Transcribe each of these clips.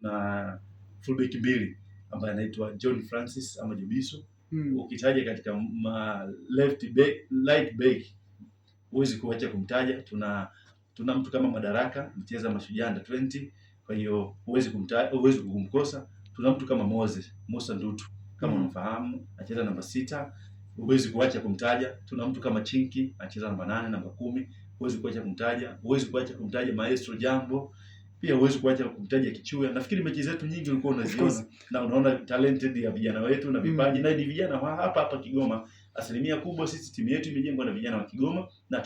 na fullback mbili ambaye anaitwa John Francis ama Jobiso. Ukitaja katika right back huwezi kuacha kumtaja. Tuna mtu kama Madaraka mcheza Mashujaa under 20, kwa hiyo huwezi kumkosa. Tuna mtu kama Musa Ndutu kama unafahamu, anacheza namba 6, huwezi kuacha kumtaja. Tuna mtu kama Chinki anacheza namba 8, namba 10, huwezi kuacha kumtaja. Huwezi kuacha kumtaja Maestro Jambo, pia huwezi kuacha kumtaja Kichuya. Nafikiri mechi zetu nyingi ulikuwa unaziona na unaona talented ya vijana wetu na vipaji na ni vijana hapa Kigoma. Asilimia kubwa sisi timu yetu imejengwa na vijana wa Kigoma, na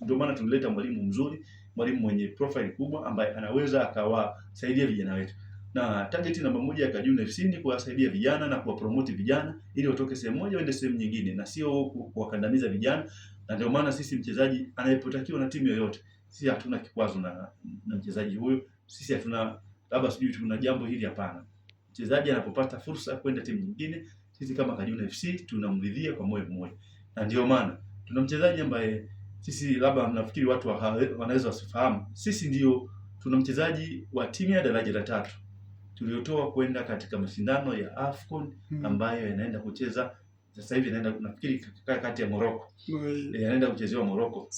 ndio maana tulileta mwalimu mzuri, mwalimu mwenye profile kubwa ambaye anaweza akawasaidia vijana wetu. Na target namba 1 ya Kajuna FC ni kuwasaidia vijana na kuwapromote vijana ili watoke sehemu moja waende sehemu nyingine, na sio kuwakandamiza vijana. Na ndio maana sisi mchezaji anayepotakiwa na timu yoyote, sisi hatuna kikwazo na mchezaji huyo. Sisi hatuna labda sijui tuna jambo hili, hapana. Mchezaji anapopata fursa kwenda timu nyingine, sisi kama Kajuna FC tunamridhia kwa moyo mmoja. Na ndio maana tuna mchezaji ambaye sisi labda mnafikiri watu wanaweza wasifahamu, sisi ndio tuna mchezaji wa timu ya daraja la 3 tuliotoa kwenda katika mashindano ya AFCON ambayo yanaenda kucheza sasa hivi, nafikiri kati ya Morocco. Yanaenda kuchezewa Morocco.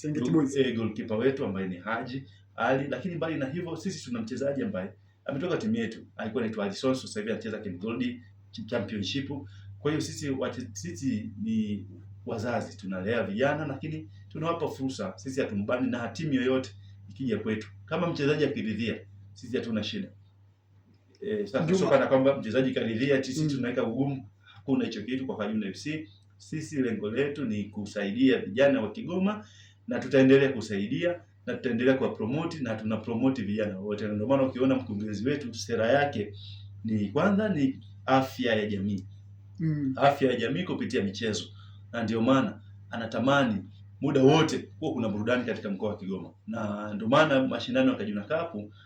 Goalkeeper wetu ambaye ni Haji Ali. Lakini mbali na hivyo, sisi tuna mchezaji ambaye ametoka timu yetu, alikuwa anaitwa Alisson, sasa hivi anacheza Ken Gold Championship. Kwa hiyo sisi ni wazazi, tunalea vijana lakini tunawapa fursa. Sisi hatumbani na timu yoyote ikija kwetu. Kama mchezaji akiridhia, sisi hatuna shida. Sasa sio kana kwamba mchezaji karidhia sisi tunaweka ugumu. Hakuna hicho kitu kwa Kajuna FC. Sisi lengo letu ni kusaidia vijana wa Kigoma, na tutaendelea kusaidia na tutaendelea kuwa promote, na tuna promote vijana wote. Ndio maana ukiona mkurugenzi wetu sera yake ni kwanza ni afya ya jamii. Afya ya jamii kupitia michezo. Na ndio maana anatamani muda wote kuwa kuna burudani katika mkoa wa Kigoma. Na ndio maana mashindano ya Kajuna Cup